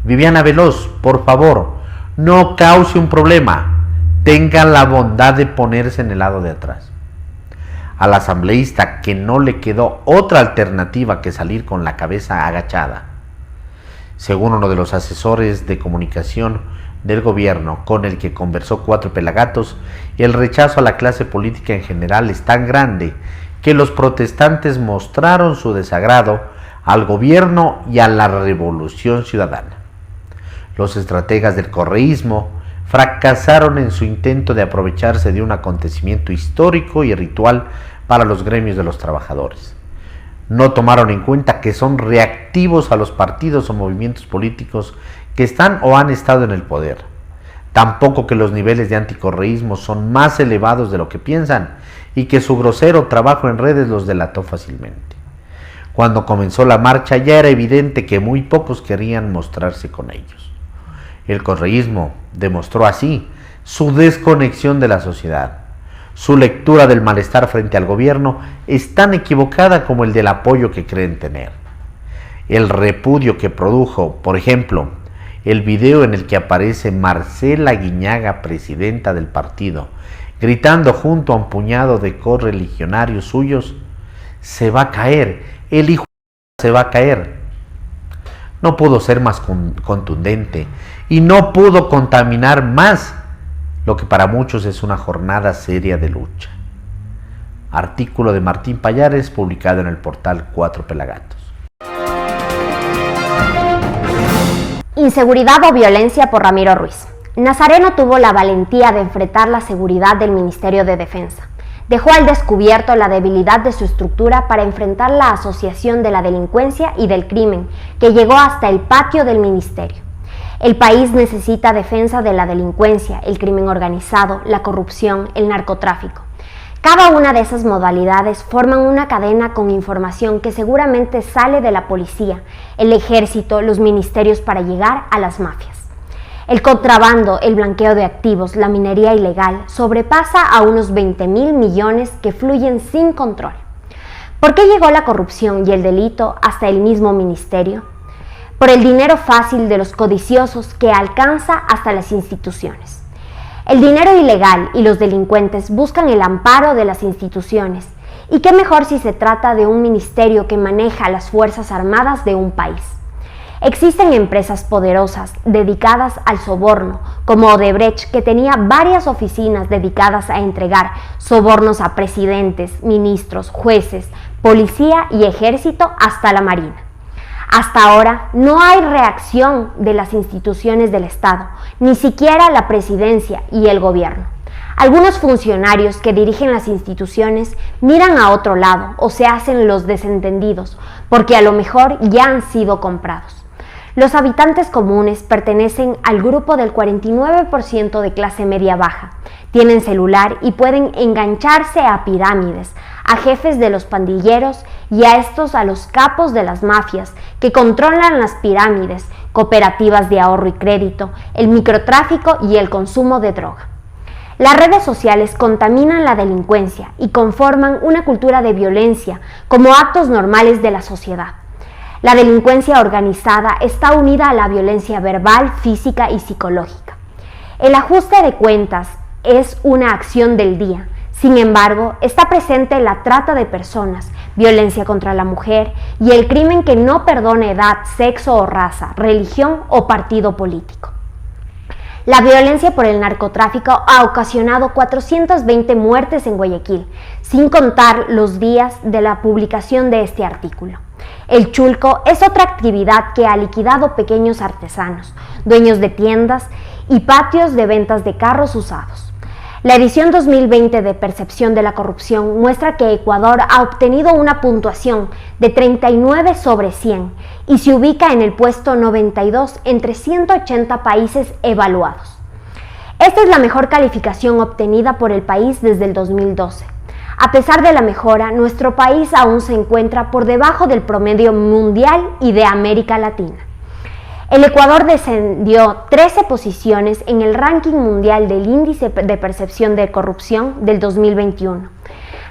Viviana Veloz, por favor, no cause un problema, tenga la bondad de ponerse en el lado de atrás. Al asambleísta, que no le quedó otra alternativa que salir con la cabeza agachada. Según uno de los asesores de comunicación del gobierno con el que conversó Cuatro Pelagatos, el rechazo a la clase política en general es tan grande que los protestantes mostraron su desagrado al gobierno y a la Revolución Ciudadana. Los estrategas del correísmo fracasaron en su intento de aprovecharse de un acontecimiento histórico y ritual para los gremios de los trabajadores. No tomaron en cuenta que son reactivos a los partidos o movimientos políticos que están o han estado en el poder. Tampoco que los niveles de anticorreísmo son más elevados de lo que piensan y que su grosero trabajo en redes los delató fácilmente. Cuando comenzó la marcha ya era evidente que muy pocos querían mostrarse con ellos. El correísmo demostró así su desconexión de la sociedad. Su lectura del malestar frente al gobierno es tan equivocada como el del apoyo que creen tener. El repudio que produjo, por ejemplo, el video en el que aparece Marcela Guiñaga, presidenta del partido, gritando junto a un puñado de correligionarios suyos: se va a caer, el hijo se va a caer. No pudo ser más contundente y no pudo contaminar más lo que para muchos es una jornada seria de lucha. Artículo de Martín Payares, publicado en el portal Cuatro Pelagatos. Inseguridad o violencia por Ramiro Ruiz. Nazareno tuvo la valentía de enfrentar la seguridad del Ministerio de Defensa. Dejó al descubierto la debilidad de su estructura para enfrentar la asociación de la delincuencia y del crimen, que llegó hasta el patio del ministerio. El país necesita defensa de la delincuencia, el crimen organizado, la corrupción, el narcotráfico. Cada una de esas modalidades forman una cadena con información que seguramente sale de la policía, el ejército, los ministerios para llegar a las mafias. El contrabando, el blanqueo de activos, la minería ilegal sobrepasa a unos 20.000 millones que fluyen sin control. ¿Por qué llegó la corrupción y el delito hasta el mismo ministerio? Por el dinero fácil de los codiciosos que alcanza hasta las instituciones. El dinero ilegal y los delincuentes buscan el amparo de las instituciones. ¿Y qué mejor si se trata de un ministerio que maneja las Fuerzas Armadas de un país? Existen empresas poderosas dedicadas al soborno, como Odebrecht, que tenía varias oficinas dedicadas a entregar sobornos a presidentes, ministros, jueces, policía y ejército, hasta la Marina. Hasta ahora no hay reacción de las instituciones del Estado, ni siquiera la presidencia y el gobierno. Algunos funcionarios que dirigen las instituciones miran a otro lado o se hacen los desentendidos, porque a lo mejor ya han sido comprados. Los habitantes comunes pertenecen al grupo del 49% de clase media baja. Tienen celular y pueden engancharse a pirámides, a jefes de los pandilleros y a estos a los capos de las mafias que controlan las pirámides, cooperativas de ahorro y crédito, el microtráfico y el consumo de droga. Las redes sociales contaminan la delincuencia y conforman una cultura de violencia como actos normales de la sociedad. La delincuencia organizada está unida a la violencia verbal, física y psicológica. El ajuste de cuentas es una acción del día. Sin embargo, está presente la trata de personas, violencia contra la mujer y el crimen que no perdona edad, sexo o raza, religión o partido político. La violencia por el narcotráfico ha ocasionado 420 muertes en Guayaquil, sin contar los días de la publicación de este artículo. El chulco es otra actividad que ha liquidado pequeños artesanos, dueños de tiendas y patios de ventas de carros usados. La edición 2020 de Percepción de la Corrupción muestra que Ecuador ha obtenido una puntuación de 39 sobre 100 y se ubica en el puesto 92 entre 180 países evaluados. Esta es la mejor calificación obtenida por el país desde el 2012. A pesar de la mejora, nuestro país aún se encuentra por debajo del promedio mundial y de América Latina. El Ecuador descendió 13 posiciones en el ranking mundial del Índice de Percepción de Corrupción del 2021,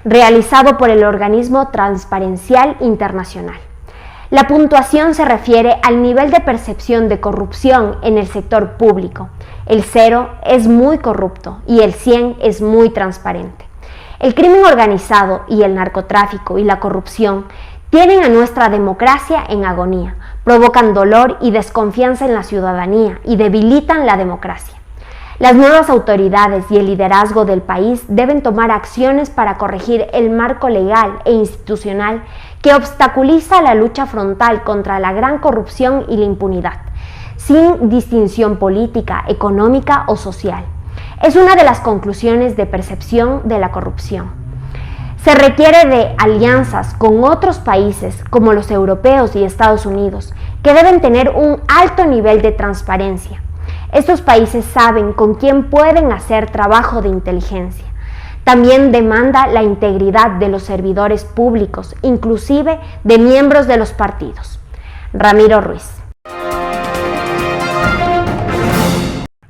realizado por el organismo Transparencial Internacional. La puntuación se refiere al nivel de percepción de corrupción en el sector público. El 0 es muy corrupto y el 100 es muy transparente. El crimen organizado y el narcotráfico y la corrupción tienen a nuestra democracia en agonía, provocan dolor y desconfianza en la ciudadanía y debilitan la democracia. Las nuevas autoridades y el liderazgo del país deben tomar acciones para corregir el marco legal e institucional que obstaculiza la lucha frontal contra la gran corrupción y la impunidad, sin distinción política, económica o social. Es una de las conclusiones de Percepción de la Corrupción. Se requiere de alianzas con otros países como los europeos y Estados Unidos, que deben tener un alto nivel de transparencia. Estos países saben con quién pueden hacer trabajo de inteligencia. También demanda la integridad de los servidores públicos, inclusive de miembros de los partidos. Ramiro Ruiz.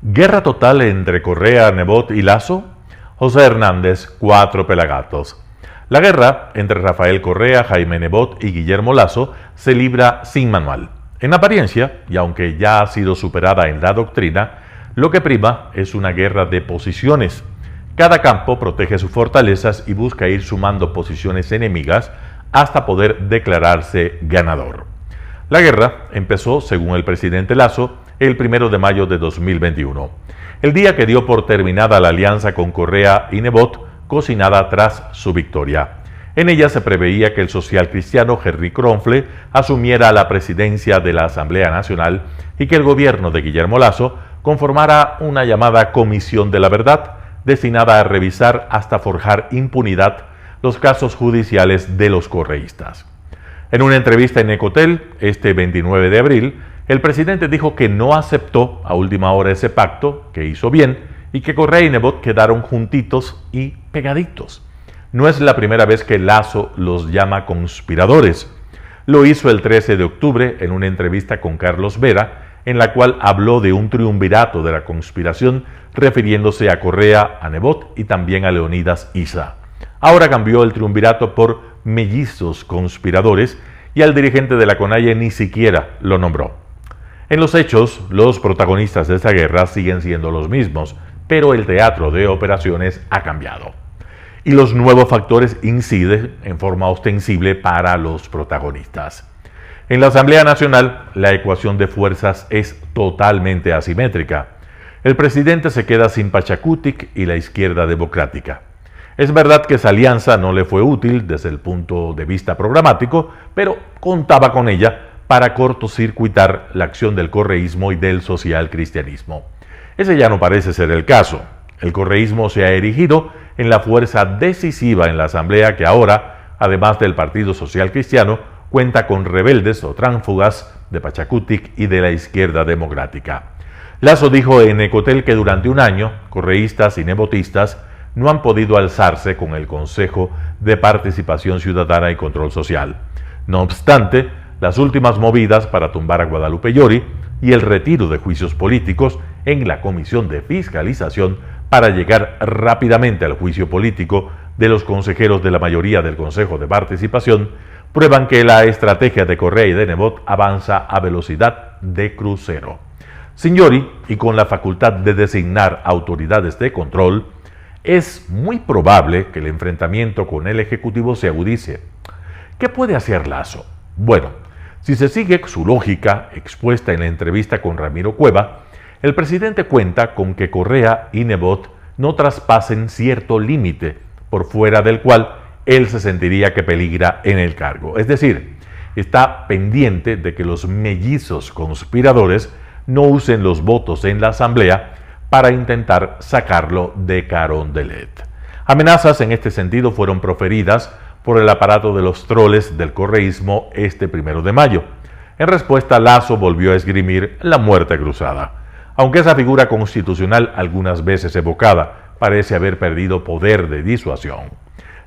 Guerra total entre Correa, Nebot y Lasso. José Hernández, Cuatro Pelagatos. La guerra entre Rafael Correa, Jaime Nebot y Guillermo Lasso se libra sin manual. En apariencia, y aunque ya ha sido superada en la doctrina, lo que prima es una guerra de posiciones. Cada campo protege sus fortalezas y busca ir sumando posiciones enemigas hasta poder declararse ganador. La guerra empezó, según el presidente Lasso, el 1 de mayo de 2021, el día que dio por terminada la alianza con Correa y Nebot, cocinada tras su victoria. En ella se preveía que el socialcristiano Henry Kronfle asumiera la presidencia de la Asamblea Nacional y que el gobierno de Guillermo Lasso conformara una llamada Comisión de la Verdad, destinada a revisar hasta forjar impunidad los casos judiciales de los correístas. En una entrevista en Ecotel, este 29 de abril, el presidente dijo que no aceptó a última hora ese pacto, que hizo bien, y que Correa y Nebot quedaron juntitos y pegaditos. No es la primera vez que Lasso los llama conspiradores. Lo hizo el 13 de octubre en una entrevista con Carlos Vera, en la cual habló de un triunvirato de la conspiración, refiriéndose a Correa, a Nebot y también a Leonidas Issa. Ahora cambió el triunvirato por mellizos conspiradores y al dirigente de la CONAIE ni siquiera lo nombró. En los hechos, los protagonistas de esta guerra siguen siendo los mismos, pero el teatro de operaciones ha cambiado. Y los nuevos factores inciden en forma ostensible para los protagonistas. En la Asamblea Nacional, la ecuación de fuerzas es totalmente asimétrica. El presidente se queda sin Pachacutic y la izquierda democrática. Es verdad que esa alianza no le fue útil desde el punto de vista programático, pero contaba con ella para cortocircuitar la acción del correísmo y del socialcristianismo. Ese ya no parece ser el caso. El correísmo se ha erigido en la fuerza decisiva en la Asamblea que ahora, además del Partido Social Cristiano, cuenta con rebeldes o tránsfugas de Pachacutic y de la izquierda democrática. Lasso dijo en Ecotel que durante un año, correístas y nebotistas no han podido alzarse con el Consejo de Participación Ciudadana y Control Social. No obstante, las últimas movidas para tumbar a Guadalupe Llori y el retiro de juicios políticos en la Comisión de Fiscalización para llegar rápidamente al juicio político de los consejeros de la mayoría del Consejo de Participación, prueban que la estrategia de Correa y de Nebot avanza a velocidad de crucero. Sin Llori y con la facultad de designar autoridades de control, es muy probable que el enfrentamiento con el Ejecutivo se agudice. ¿Qué puede hacer Lasso? Bueno, si se sigue su lógica expuesta en la entrevista con Ramiro Cueva, el presidente cuenta con que Correa y Nebot no traspasen cierto límite por fuera del cual él se sentiría que peligra en el cargo. Es decir, está pendiente de que los mellizos conspiradores no usen los votos en la Asamblea para intentar sacarlo de Carondelet. Amenazas en este sentido fueron proferidas por el aparato de los troles del correísmo este 1 de mayo. En respuesta, Lasso volvió a esgrimir la muerte cruzada. Aunque esa figura constitucional, algunas veces evocada, parece haber perdido poder de disuasión,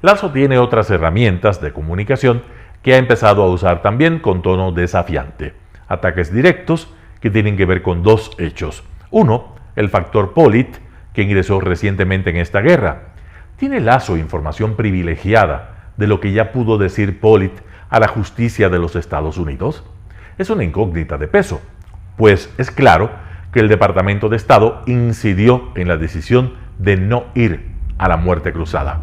Lasso tiene otras herramientas de comunicación que ha empezado a usar también con tono desafiante. Ataques directos que tienen que ver con dos hechos. Uno, el factor Polit, que ingresó recientemente en esta guerra. ¿Tiene Lasso información privilegiada de lo que ya pudo decir Polit a la justicia de los Estados Unidos? Es una incógnita de peso, pues es claro que el Departamento de Estado incidió en la decisión de no ir a la muerte cruzada.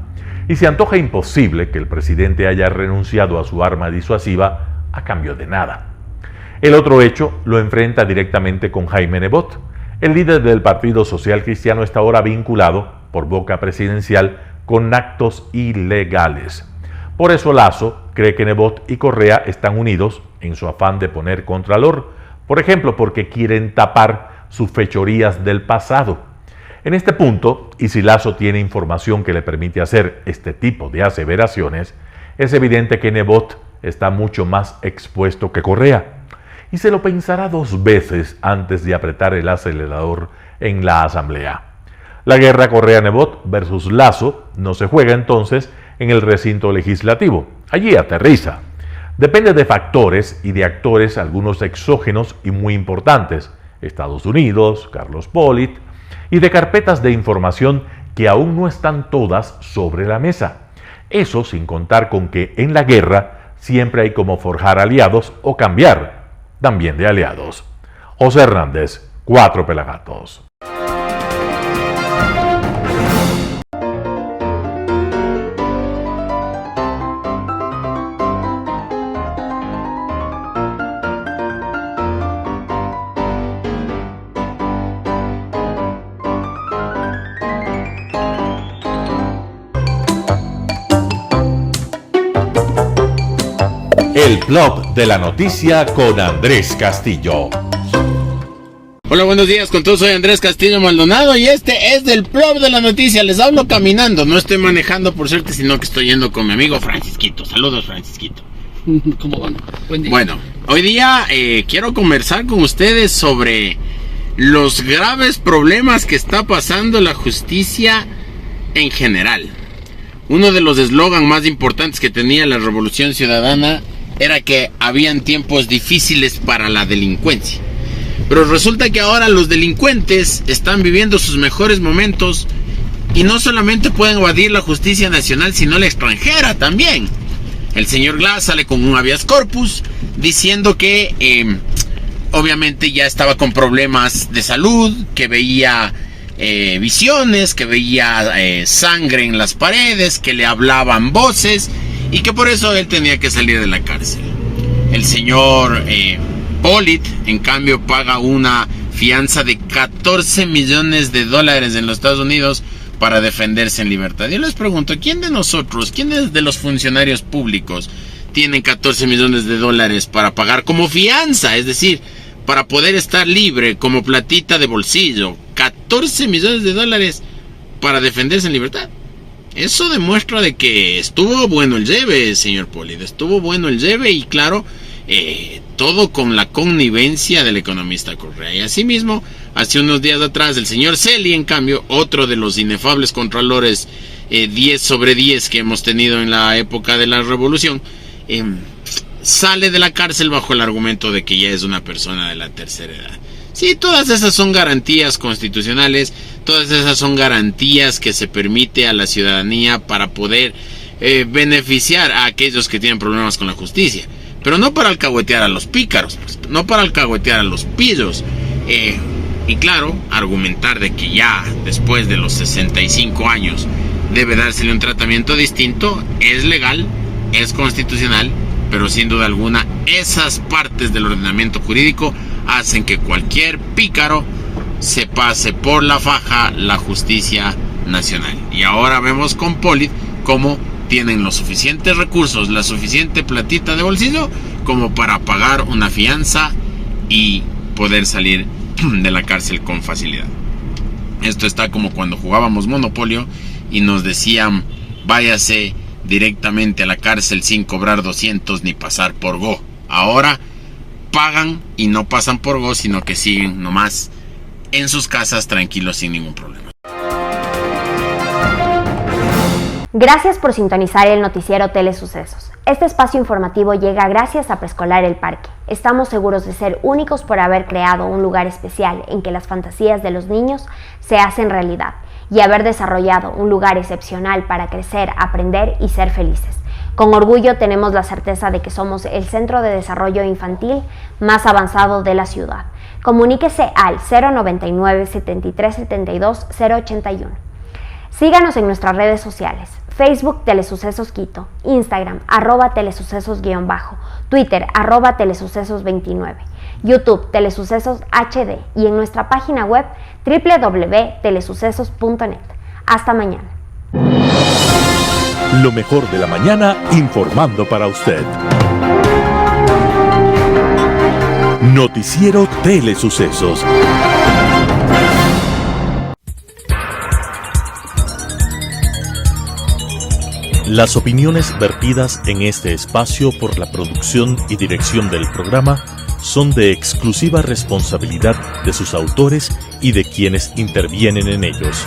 Y se antoja imposible que el presidente haya renunciado a su arma disuasiva a cambio de nada. El otro hecho lo enfrenta directamente con Jaime Nebot. El líder del Partido Social Cristiano está ahora vinculado, por boca presidencial, con actos ilegales. Por eso Lasso cree que Nebot y Correa están unidos en su afán de poner contralor, por ejemplo, porque quieren tapar sus fechorías del pasado. En este punto, y si Lasso tiene información que le permite hacer este tipo de aseveraciones, es evidente que Nebot está mucho más expuesto que Correa, y se lo pensará dos veces antes de apretar el acelerador en la Asamblea. La guerra Correa-Nebot versus Lasso no se juega entonces en el recinto legislativo, allí aterriza. Depende de factores y de actores, algunos exógenos y muy importantes, Estados Unidos, Carlos Polit, y de carpetas de información que aún no están todas sobre la mesa. Eso sin contar con que en la guerra siempre hay como forjar aliados o cambiar. también de aliados. José Hernández, 4 Pelagatos. El Plop de la Noticia con Andrés Castillo. Hola, buenos días, con todos soy Andrés Castillo Maldonado y este es el Plop de la Noticia. Les hablo caminando, no estoy manejando por suerte, sino que estoy yendo con mi amigo Francisquito. Saludos, Francisquito. ¿Cómo van? Buen día. Bueno, hoy día quiero conversar con ustedes sobre los graves problemas que está pasando la justicia en general. Uno de los eslogans más importantes que tenía la Revolución Ciudadana era que habían tiempos difíciles para la delincuencia. Pero resulta que ahora los delincuentes están viviendo sus mejores momentos y no solamente pueden evadir la justicia nacional, sino la extranjera también. El señor Glass sale con un habeas corpus diciendo que obviamente ya estaba con problemas de salud, que veía visiones, que veía sangre en las paredes, que le hablaban voces y que por eso él tenía que salir de la cárcel. El señor Pollitt, en cambio, paga una fianza de $14 millones en los Estados Unidos para defenderse en libertad. Yo les pregunto, ¿quién de nosotros, quién de los funcionarios públicos tienen $14 millones para pagar como fianza? Es decir, para poder estar libre como platita de bolsillo. $14 millones para defenderse en libertad. Eso demuestra de que estuvo bueno el lleve, señor Pollitt. Estuvo bueno el lleve y claro, todo con la connivencia del economista Correa. Y asimismo, hace unos días atrás, el señor Celi, en cambio, otro de los inefables contralores 10 sobre 10 que hemos tenido en la época de la revolución, sale de la cárcel bajo el argumento de que ya es una persona de la tercera edad. Sí, todas esas son garantías constitucionales, todas esas son garantías que se permite a la ciudadanía para poder beneficiar a aquellos que tienen problemas con la justicia. Pero no para alcahuetear a los pícaros, no para alcahuetear a los pillos. Y claro, argumentar de que ya después de los 65 años debe dársele un tratamiento distinto, es legal, es constitucional, pero sin duda alguna esas partes del ordenamiento jurídico hacen que cualquier pícaro se pase por la faja la justicia nacional. Y ahora vemos con Pollitt cómo tienen los suficientes recursos, la suficiente platita de bolsillo como para pagar una fianza y poder salir de la cárcel con facilidad. Esto está como cuando jugábamos Monopolio y nos decían váyase directamente a la cárcel sin cobrar 200 ni pasar por Go. Ahora pagan y no pasan por Go, sino que siguen nomás en sus casas tranquilos sin ningún problema. Gracias por sintonizar el noticiero Telesucesos. Este espacio informativo llega gracias a Preescolar El Parque. Estamos seguros de ser únicos por haber creado un lugar especial en que las fantasías de los niños se hacen realidad y haber desarrollado un lugar excepcional para crecer, aprender y ser felices. Con orgullo tenemos la certeza de que somos el centro de desarrollo infantil más avanzado de la ciudad. Comuníquese al 099 73 72 081. Síganos en nuestras redes sociales: Facebook Telesucesos Quito, Instagram @telesucesos_, Twitter @telesucesos29, YouTube Telesucesos HD y en nuestra página web www.telesucesos.net. Hasta mañana. Lo mejor de la mañana informando para usted. Noticiero Telesucesos. Las opiniones vertidas en este espacio por la producción y dirección del programa son de exclusiva responsabilidad de sus autores y de quienes intervienen en ellos.